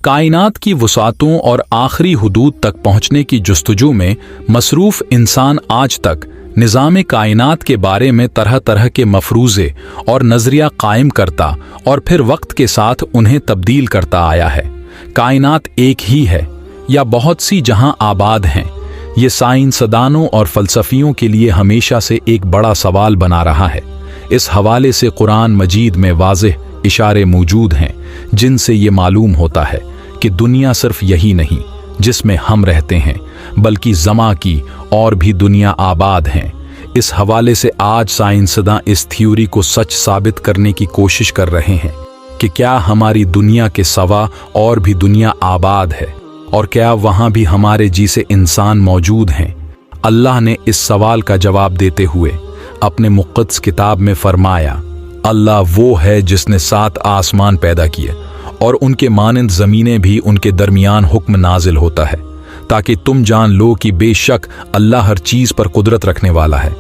कायनात की वसातों और आखिरी हुदूद तक पहुंचने की जुस्तजू में मसरूफ़ इंसान आज तक निज़ाम कायनात के बारे में तरह तरह के मफरूज़े और नज़रिया कायम करता और फिर वक्त के साथ उन्हें तब्दील करता आया है। कायनात एक ही है या बहुत सी जहां आबाद हैं, ये साइंसदानों और फ़लसफ़ियों के लिए हमेशा से एक बड़ा सवाल बना रहा है। इस हवाले से कुरान मजीद में वाज़ेह इशारे मौजूद हैं जिनसे ये मालूम होता है कि दुनिया सिर्फ यही नहीं जिसमें हम रहते हैं, बल्कि ज़मा की और भी दुनिया आबाद हैं। इस हवाले से आज साइंसदां इस थ्योरी को सच साबित करने की कोशिश कर रहे हैं कि क्या हमारी दुनिया के सिवा और भी दुनिया आबाद है और क्या वहाँ भी हमारे जैसे इंसान मौजूद हैं। अल्लाह ने इस सवाल का जवाब देते हुए अपने मुक़द्दस किताब में फरमाया, अल्लाह वो है जिसने 7 आसमान पैदा किए और उनके मानंद ज़मीनें भी उनके दरमियान हुक्म नाजिल होता है, ताकि तुम जान लो कि बेशक अल्लाह हर चीज़ पर कुदरत रखने वाला है।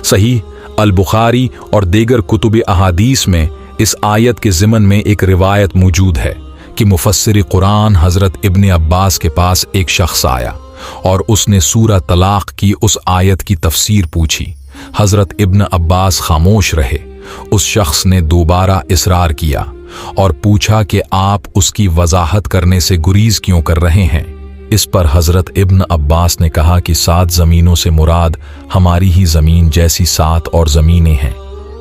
सही अल बुखारी और दीगर कुतुब अहादीस में इस आयत के ज़िमन में एक रिवायत मौजूद है कि मुफस्सिर कुरान हज़रत इब्न अब्बास के पास एक शख्स आया और उसने सूरह तलाक़ की उस आयत की तफसीर पूछी। हज़रत इब्न अब्बास खामोश रहे। उस शख्स ने दोबारा इसरार किया और पूछा कि आप उसकी वजाहत करने से गुरीज क्यों कर रहे हैं। इस पर हज़रत इब्न अब्बास ने कहा कि 7 ज़मीनों से मुराद हमारी ही ज़मीन जैसी 7 और ज़मीनें हैं।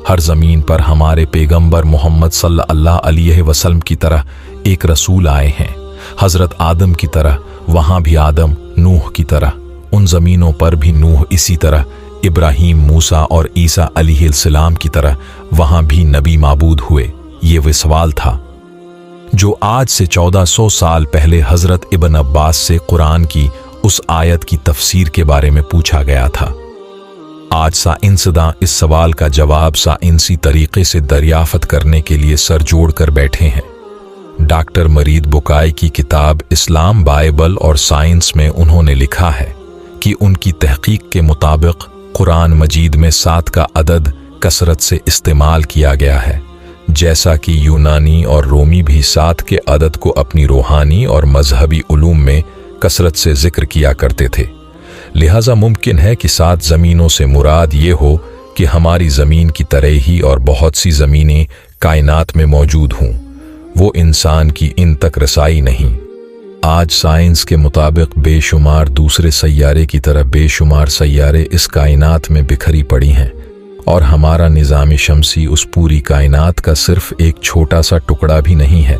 हर ज़मीन पर हमारे पैगंबर मोहम्मद सल्लल्लाहु अलैहि वसल्लम की तरह एक रसूल आए हैं। हज़रत आदम की तरह वहाँ भी आदम, नूह की तरह उन ज़मीनों पर भी नूह, इसी तरह इब्राहीम, मूसा और ईसा अलैहिस्सलाम की तरह वहाँ भी नबी माबूद हुए। ये वो सवाल था जो आज से 1400 साल पहले हज़रत इब्न अब्बास से कुरान की उस आयत की तफसीर के बारे में पूछा गया था। आज साइंसदां इस सवाल का जवाब साइंसी तरीके से दरियाफ्त करने के लिए सर जोड़ कर बैठे हैं। डॉक्टर मरीद बुकाई की किताब इस्लाम, बाइबल और साइंस में उन्होंने लिखा है कि उनकी तहकीक के मुताबिक कुरान मजीद में 7 का अदद कसरत से इस्तेमाल किया गया है, जैसा कि यूनानी और रोमी भी 7 के अदद को अपनी रूहानी और मजहबी उलूम में कसरत से जिक्र किया करते थे। लिहाजा मुमकिन है कि 7 ज़मीनों से मुराद ये हो कि हमारी ज़मीन की तरह ही और बहुत सी ज़मीनें कायनात में मौजूद हों, वो इंसान की इन तक रसाई नहीं। आज साइंस के मुताबिक बेशुमार दूसरे सैयारे की तरह बेशुमार सैयारे इस कायनात में बिखरी पड़ी हैं और हमारा निज़ाम शमसी उस पूरी कायनात का सिर्फ एक छोटा सा टुकड़ा भी नहीं है।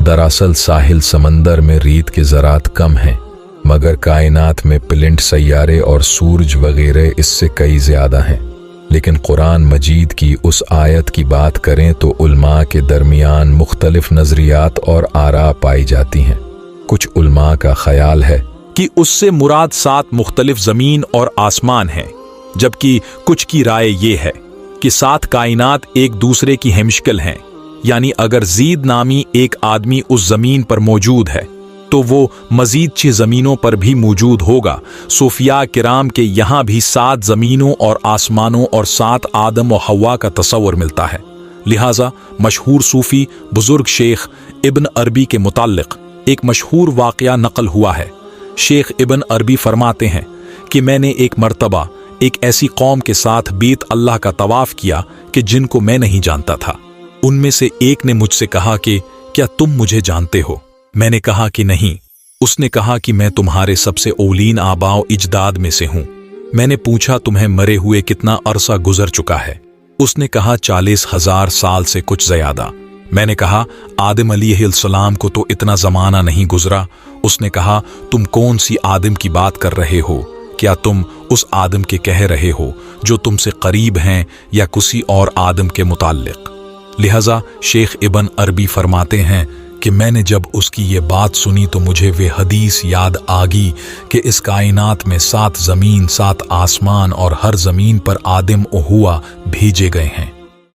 दरअसल साहिल समंदर में रेत के ज़रात कम हैं, मगर कायनात में प्लेनेट, सैयारे और सूरज वगैरह इससे कई ज़्यादा हैं। लेकिन कुरान मजीद की उस आयत की बात करें तो उलमा के दरमियान मुख्तलिफ नज़रियात और आरा पाई जाती हैं। कुछ उलमा का ख्याल है कि उससे मुराद 7 मुख्तलिफ ज़मीन और आसमान हैं, जबकि कुछ की राय ये है कि 7 कायनात एक दूसरे की हमशक्ल हैं। यानी अगर ज़ीद नामी एक आदमी उस ज़मीन पर मौजूद है तो वो मज़ीद 6 ज़मीनों पर भी मौजूद होगा। सूफिया किराम के यहाँ भी 7 ज़मीनों और आसमानों और 7 आदम और हवा का तस्वर मिलता है। लिहाजा मशहूर सूफ़ी बुज़ुर्ग शेख इब्न अरबी के मुताल्लिक़ एक मशहूर वाक़या नक़ल हुआ है। शेख इब्न अरबी फरमाते हैं कि मैंने एक मर्तबा एक ऐसी कौम के साथ बीत अल्लाह का तवाफ़ किया कि जिनको मैं नहीं जानता था। उनमें से एक ने मुझसे कहा कि क्या तुम मुझे जानते हो? मैंने कहा कि नहीं। उसने कहा कि मैं तुम्हारे सबसे औलीन आबाओ इजदाद में से हूँ। मैंने पूछा तुम्हें मरे हुए कितना अरसा गुजर चुका है? उसने कहा 40,000 साल से कुछ ज़्यादा। मैंने कहा आदम अलैहिस्सलाम को तो इतना ज़माना नहीं गुजरा। उसने कहा तुम कौन सी आदम की बात कर रहे हो? क्या तुम उस आदम के कह रहे हो जो तुमसे करीब हैं या किसी और आदम के मुताल्लिक़? लिहाजा शेख इब्न अरबी फरमाते हैं कि मैंने जब उसकी ये बात सुनी तो मुझे वे हदीस याद आ गई कि इस कायनात में 7 ज़मीन, 7 आसमान और हर ज़मीन पर आदम हुआ भेजे गए हैं।